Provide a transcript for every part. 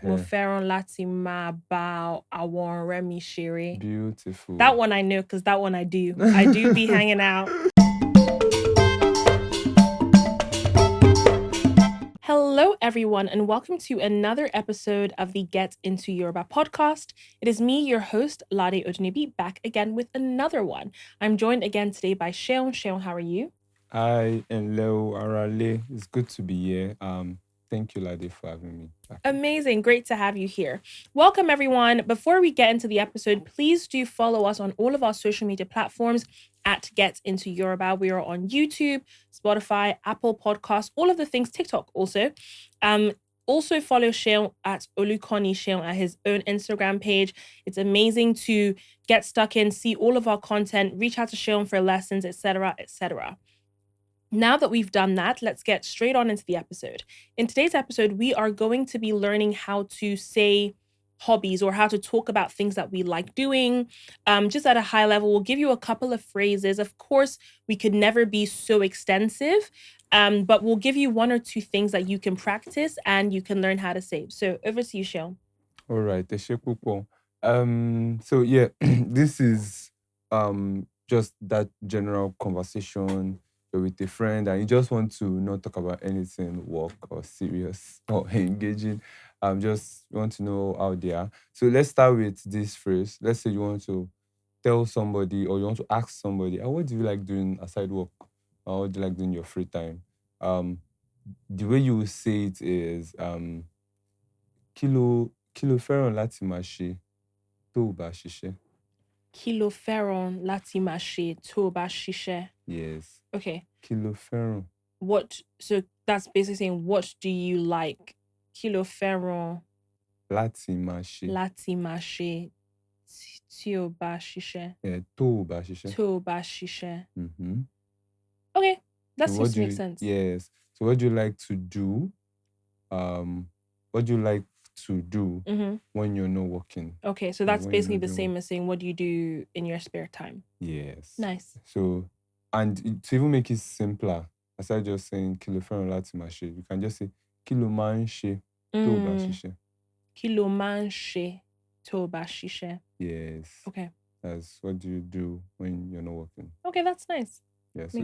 Mo fẹ́ràn láti máa bá àwọn ọ̀rẹ́ mi ṣeré. Beautiful. That one I know because that one I do. I do be hanging out. Hello, everyone, and welcome to another episode of the Get Into Yoruba podcast. It is me, your host, Lade Ojunibi, back again with another one. I'm joined again today by Seun. Seun, how are you? Hi, hello, Arale. It's good to be here. Thank you, Lade, for having me back. Amazing. Great to have you here. Welcome, everyone. Before we get into the episode, please do follow us on all of our social media platforms at Get Into Yoruba. We are on YouTube, Spotify, Apple Podcasts, all of the things, TikTok also. Also follow Seun at Olukoni Seun at his own Instagram page. It's amazing to get stuck in, see all of our content, reach out to Seun for lessons, etc., etc. Now that we've done that, let's get straight on into the episode. In today's episode, we are going to be learning how to say hobbies or how to talk about things that we like doing. Just at a high level, we'll give you a couple of phrases. Of course, we could never be so extensive, but we'll give you one or two things that you can practice and you can learn how to say. So over to you, Sean. All right, Eshepupo. So yeah, this is just that general conversation you're with a friend and you just want to not talk about anything work or serious or engaging. Just want to know how they are. So let's start with this phrase. Let's say you want to tell somebody or you want to ask somebody, what do you like doing aside work? Or what do you like doing in your free time? The way you will say it is kí lo fẹ́ràn láti máa ṣe tó o bá ṣiṣẹ́? Kí lo fẹ́ràn láti máa ṣe tó o bá ṣiṣẹ́? Yes. Okay. Kí lo fẹ́ràn? So that's basically saying, what do you like? Kí lo fẹ́ràn Láti máa ṣe. láti máa ṣe tí o bá ṣiṣẹ́? Tó o bá ṣiṣẹ́. Tó o bá ṣiṣẹ́. Mm-hmm. Okay, that So seems to make sense. Yes. So what do you like to do? What do you like to do when you're not working? Okay, so that's basically the same as saying, what do you do in your spare time? Yes. Nice. So, and to even make it simpler, aside just saying kí lo fẹ́ràn láti máa ṣe, you can just say kí lo máa ń ṣe tó o bá ṣiṣẹ́. Kí lo máa ń ṣe tó o bá ṣiṣẹ́? Yes. Okay. That's what do you do when you're not working? Okay, that's nice. Yeah, so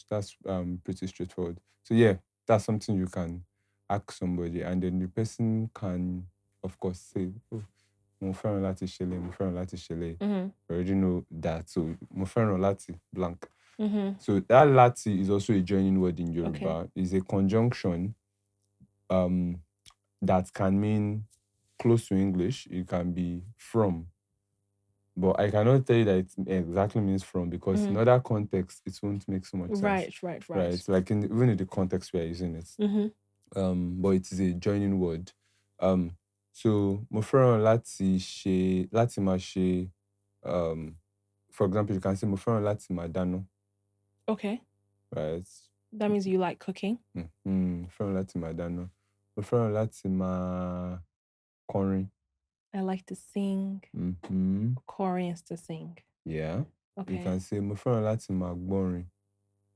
that's pretty straightforward. So yeah, that's something you can ask somebody, and then the person can, of course, say, "Oh, mo fẹ́ràn láti ṣẹlẹ̀, mo fẹ́ràn láti ṣẹlẹ̀." I already know that. So mo fẹ́ràn láti blank. So that láti is also a joining word in Yoruba. Okay. It's a conjunction that can mean close to English. It can be from. But I cannot tell you that it exactly means from because in other contexts, it won't make so much sense. Right. Right. Like even in the context we are using it. But it is a joining word. So mo fẹ́ràn láti máa ṣe, for example, you can say mo fẹ́ràn láti máa dáná. Okay. Right. That means you like cooking. Mo fẹ́ràn láti máa dáná. Mo fẹ́ràn láti máa kọrin. I like to sing. Kọrin is to sing. Yeah. Okay. You can say mo fẹ́ràn láti máa gbọ́rin.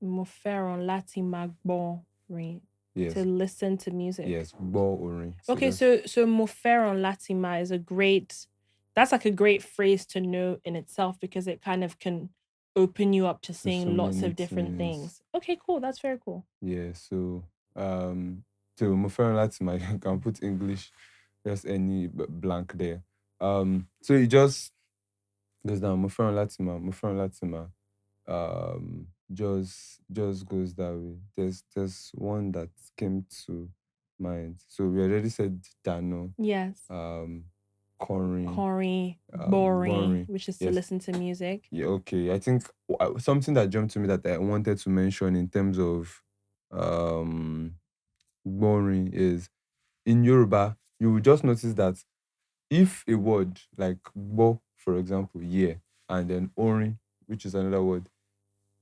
Mo fẹ́ràn láti máa gbọ́rin. Yes. To listen to music. Yes, gbọ́ orin. Okay, so mo fẹ́ràn láti máa is that's like a great phrase to know in itself because it kind of can open you up to saying lots of different things. Okay, cool. That's very cool. Yeah, so mo fẹ́ràn láti máa, you can put English, just any blank there. So it just goes down. Mo fẹ́ràn láti máa. Just goes that way. There's one that came to mind. So we already said Dano. Yes. Kọrin. Boring, which is to listen to music. Yeah, okay. I think something that jumped to me that I wanted to mention in terms of boring is in Yoruba, you will just notice that if a word like bo, for example, yeah, and then orin, which is another word,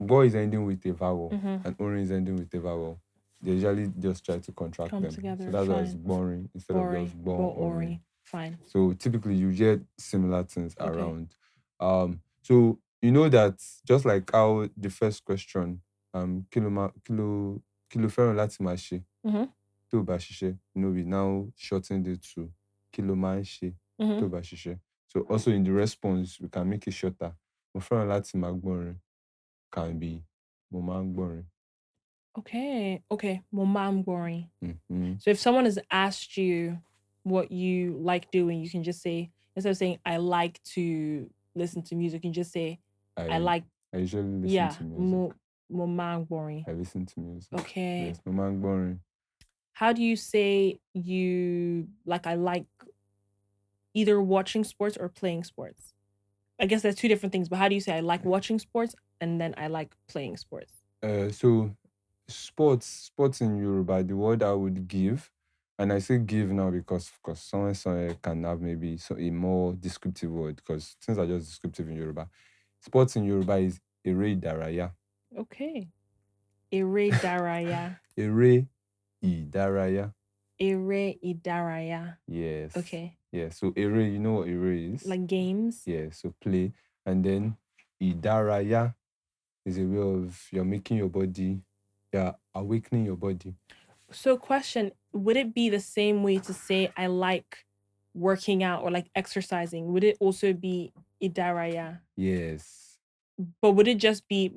bo is ending with a vowel and orin is ending with a vowel. They usually just try to contract them together. So that's why it's boring instead of just bo orin. Fine. So typically you get similar things around. So you know that just like how the first question, kí lo fẹ́ràn láti máa ṣe tó bá ṣiṣẹ́. We now shortened it to kí ló máa ń ṣe tó bá ṣiṣẹ́. So also in the response, we can make it shorter. Mo fẹ́ràn láti máa gbọ́rin can be mo máa ń gbọ́rin. Okay. Mo máa ń gbọ́rin. Mm-hmm. So if someone has asked you what you like doing, you can just say, instead of saying I like to listen to music, you can just say I like. I usually listen to music. Mo máa ń gbọ́rin. I listen to music. Okay. Yes, mo máa ń gbọ́rin. How do you say I like either watching sports or playing sports? I guess there's two different things, but how do you say I like watching sports and then I like playing sports? So sports in Yoruba, the word I would give, and I say give now because of course someone can have maybe a more descriptive word because things are just descriptive in Yoruba. Sports in Yoruba is ere ìdárayá. Okay. Ere ìdárayá. Ere ìdárayá. Ere ìdárayá. Yes. Okay. Yeah. So ere, you know what ere is? Like games. Yeah. So play, and then ìdárayá is a way of you're making your body, you're awakening your body. So question, would it be the same way to say I like working out or like exercising? Would it also be ìdárayá? Yes. But would it just be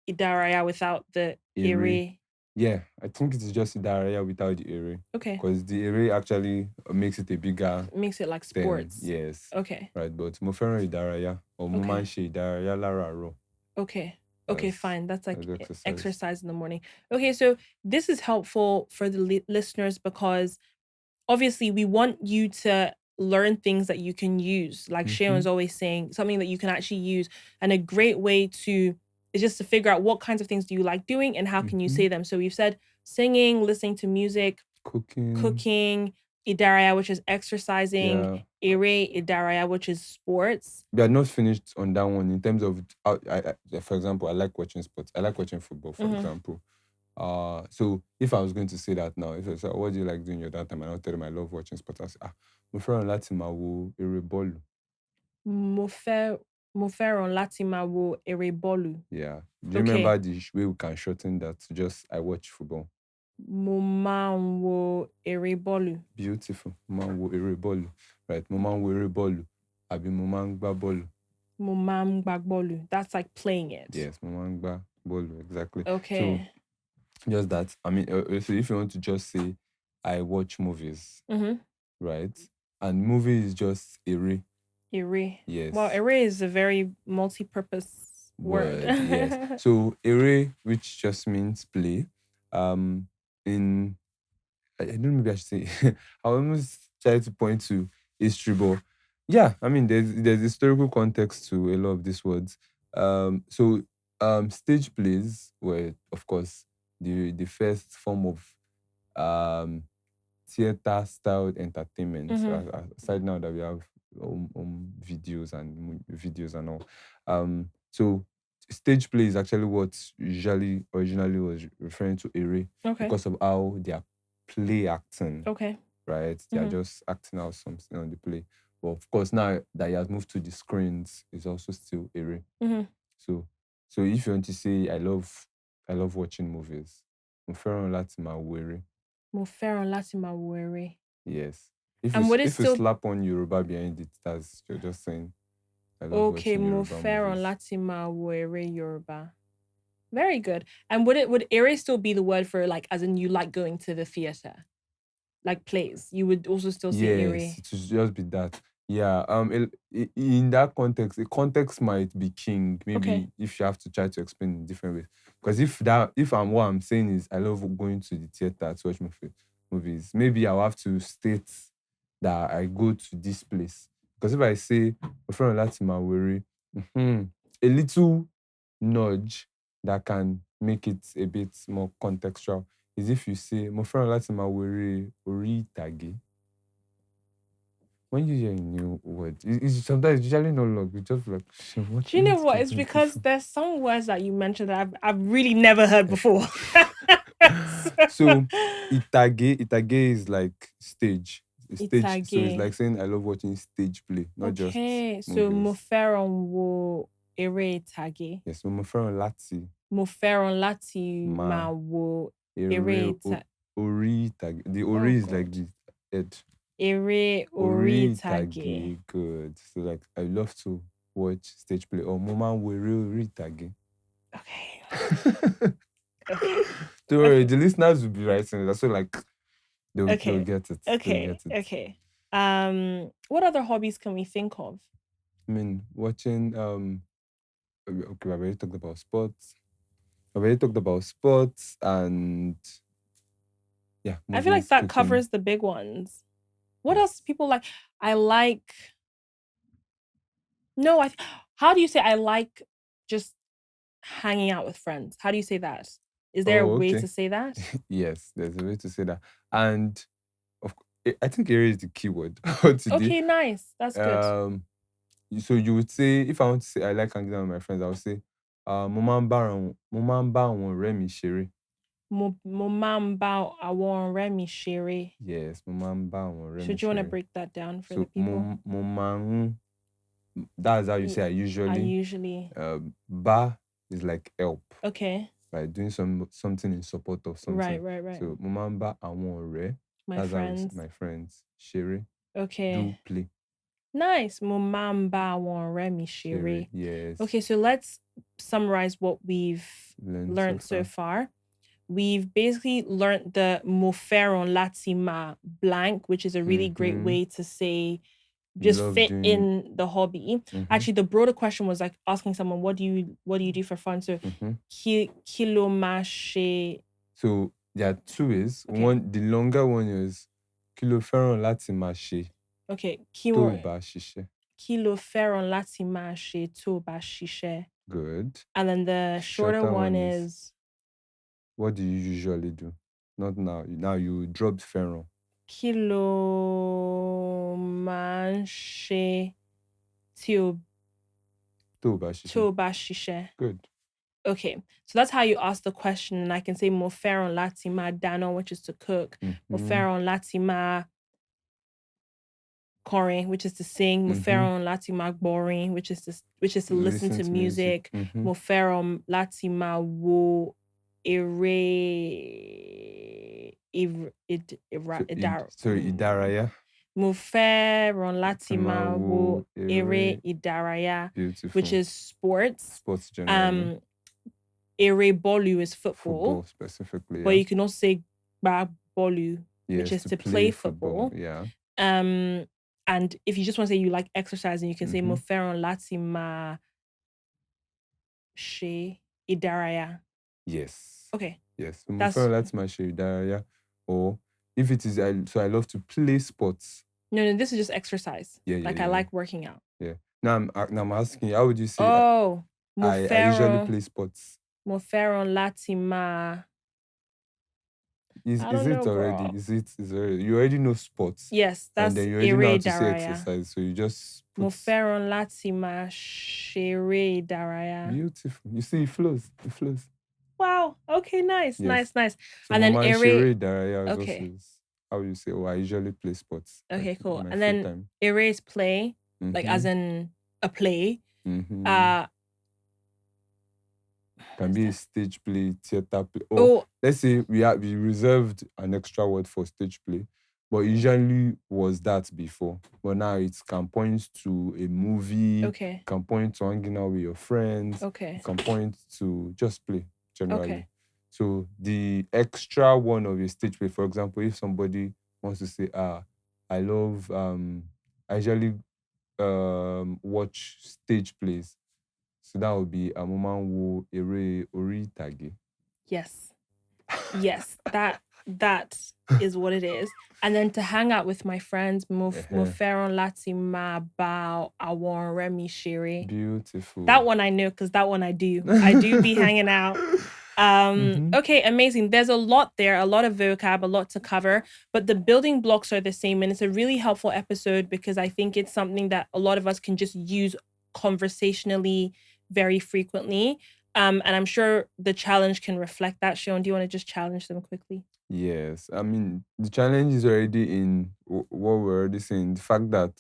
ìdárayá without the ere? Yeah, I think it's just ìdárayá without the ere. Okay. Because the ere actually makes it a bigger. Makes it like sports. Yes. Okay. Right, but mo fẹ́ràn ìdárayá or mo máa ń ṣe ìdárayá láràárọ̀. Okay, fine. That's like exercise in the morning. Okay, so this is helpful for the listeners because obviously we want you to learn things that you can use. Like Seun is always saying, something that you can actually use. And a great way is just to figure out what kinds of things do you like doing and how can you say them. So we've said singing, listening to music, cooking, ìdárayá, which is exercising, ere ìdárayá, which is sports. We are not finished on that one in terms of, for example, I like watching sports. I like watching football, for example. So if I was going to say that now, if I say, what do you like doing your downtime? And I'll tell them I love watching sports. I'll say, mo fẹ́ràn láti máa wo eré bọ́ọ̀lù. Mo fẹ́ràn láti máa wo eré bọ́ọ̀lù. Yeah. Do you remember the way we can shorten that to just I watch football? Mo máa ń wo eré bọ́ọ̀lù. Beautiful. Mo máa ń wo eré bọ́ọ̀lù. Right. Mo máa ń wo eré bọ́ọ̀lù. Àbí mo máa ń gbá bọ́ọ̀lù. Mo máa ń gbá bọ́ọ̀lù. That's like playing it. Yes, mo máa ń gbá bọ́ọ̀lù. Exactly. Okay. So just that. I mean, so if you want to just say, I watch movies, right? And movie is just eré. Eré. Yes. Well, eré is a very multi-purpose word. Yes. So eré, which just means play. I don't know, maybe I should say, I almost try to point to history, but yeah, I mean, there's historical context to a lot of these words. So stage plays were, of course, the first form of theater styled entertainment. Aside now that we have videos and all. So stage play is actually what originally was referring to eré because of how they are play acting. Okay. Right? They are just acting out something on the play. But of course, now that he has moved to the screens, it's also still eré. So if you want to say I love watching movies, mo fẹ́ràn láti máa wo eré. Mo fẹ́ràn láti máa wo eré. Yes. If you slap on Yoruba behind it, you're just saying I love watching Yoruba movies. Mo fẹ́ràn láti máa wo eré Yoruba. Very good. And would eré still be the word for like, as in you like going to the theater, like plays? You would also still say eré. Yes, it should just be that. Yeah. In that context, the context might be king. Maybe if you have to try to explain in different ways. Because if what I'm saying is I love going to the theater to watch movies, maybe I'll have to state that I go to this place. Because if I say mo fẹ́ràn láti máa wo eré, a little nudge that can make it a bit more contextual is if you say mo fẹ́ràn láti máa wo eré orí ìtàgé. When you hear a new word, it's sometimes usually not long. It's just like, do you know what? It's because there's some words that you mentioned that I've really never heard before. So itage is like stage. Stage. Itage. So it's like saying I love watching stage play, not just movies. So mo fẹ́ràn wo eré ìtàgé. Yes, mo fẹ́ràn láti. Mo fẹ́ràn láti máa wo eré ìtàgé. Ori tag. The Oh Ori is like God. the head. Ere ori Ori tage. tage. Good. So like I love to watch stage play. Or Mama Ori tage. Okay. Okay. Don't worry, Okay. the listeners will be writing it. So like they'll Okay. get it. They'll Okay. get it. Okay. What other hobbies can we think of? I mean, watching okay, I've already talked about sports. I've already talked about sports and yeah, I feel like movies, that cooking. covers the big ones. What else Yes. people like? I like no, how do you say I like just hanging out with friends? How do you say that? Is there a Oh, way to okay. say that? Yes, there's a way to say that. And I think area is the keyword for today. Okay, nice. That's good. So you would say, if I want to say I like hanging out with my friends, I would say, mo máa ń bá àwọn ọ̀rẹ́ mi ṣeré. Mo máa ń bá àwọn ọ̀rẹ́ mi ṣeré. Yes, mo máa ń bá àwọn ọ̀rẹ́ mi Should you want to ṣeré. break that down for So the people? mo máa ń, that's how you say I I usually. usually. Ba is like help. Okay. Like doing something in support of something. Right. So mo máa ń bá àwọn ọ̀rẹ́, My that's how we friends. say my friends, ṣeré, Okay. do play. Nice. Mo máa ń bá àwọn ọ̀rẹ́ mi ṣeré. Yes. Okay, so let's summarize what we've learned so far. We've basically learned the mo fẹ́ràn láti máa blank, which is a really great way to say just fit in the hobby. Actually, the broader question was like asking someone, what do you do for fun? So kí ló máa ṣe? So there are two ways. Okay. One, the longer one is kí ló fẹ́ràn láti máa ṣe. Okay. Tó bá ṣiṣẹ́. Kí ló fẹ́ràn láti máa ṣe tó bá ṣiṣẹ́? Good. And then the shorter one is what do you usually do? Not now. Now you dropped fẹ́ràn. Kí ló máa ń ṣe tó bá ṣiṣẹ́? Good. Okay, so that's how you ask the question, and I can say mo fẹ́ràn láti máa dáná, which is to cook. Mo fẹ́ràn láti máa kọrin, which is to sing. Mo fẹ́ràn láti máa gbọ́rin, which is to listen to music. Mo fẹ́ràn láti máa wo ìdárayá. Mo fẹ́ràn láti máa wo eré ìdárayá, which is sports. Sports generally. Eré bọ́ọ̀lù is football specifically. But you can also say gbá bọ́ọ̀lù, which is to play football. Yeah. And if you just want to say you like exercising, you can say mo fẹ́ràn láti máa ṣe ìdárayá. Yes. Okay. Yes. Mo fẹ́ràn láti máa ṣe ìdárayá. Or if it is, so I love to play sports. No, this is just exercise. Yeah. I like working out. Yeah. Now I'm asking you, how would you say? I usually play sports. Mo fẹ́ràn láti máa. Is it already? Is it already? You already know sports. Yes, that's and then you already know how to say exercise. So you just. Mo fẹ́ràn láti máa ṣeré ìdárayá. Beautiful. You see, it flows. Wow. Okay. Nice. Yes. Nice. So and then ṣeré ìdárayá is okay. also how you say. I usually play sports. Okay. Cool. And then eré is play, like as in a play. Can be a stage play, theater play. Or let's say we reserved an extra word for stage play, but usually was that before. But now it can point to a movie. Okay. Can point to hanging out with your friends. Okay. Can point to just play generally. Okay. So the extra one of a stage play, for example, if somebody wants to say, I love I usually watch stage plays. So that would be mo máa ń wo eré orí ìtàgé. Yes, that is what it is. And then to hang out with my friends, mo fẹ́ràn láti máa bá àwọn ọ̀rẹ́ mi ṣeré. Beautiful. That one I know, because that one I do. I do be hanging out. Okay, amazing. There's a lot there, a lot of vocab, a lot to cover, but the building blocks are the same, and it's a really helpful episode because I think it's something that a lot of us can just use conversationally very frequently. And I'm sure the challenge can reflect that. Seun, do you want to just challenge them quickly? Yes. I mean, the challenge is already in what we're already saying. The fact that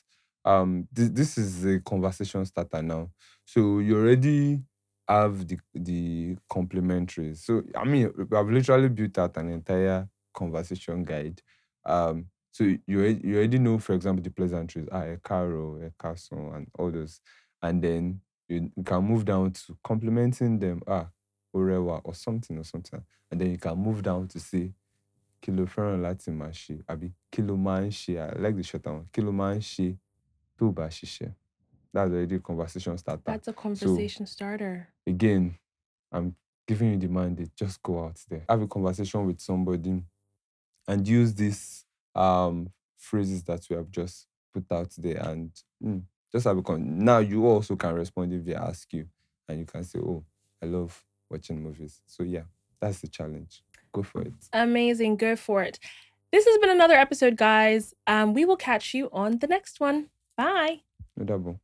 this is a conversation starter now. So you already have the complementaries. So I mean, I've literally built out an entire conversation guide. So you already know, for example, the pleasantries, a caro, a castle, and all those, and then you can move down to complimenting them, orewa or something, and then you can move down to say kilo fẹ́ràn láti máa ṣe, àbí kilo máa ń ṣe. I like the shorter one. Kilo máa ń ṣe tó bá ṣiṣẹ́. That's already a conversation starter. That's a So conversation starter. again, I'm giving you the mandate. Just go out there, have a conversation with somebody, and use these phrases that we have just put out there, and just have now you also can respond if they ask you, and you can say, oh, I love watching movies. So yeah, that's the challenge. Go for it. Amazing. Go for it. This has been another episode, guys. We will catch you on the next one. Bye. No double.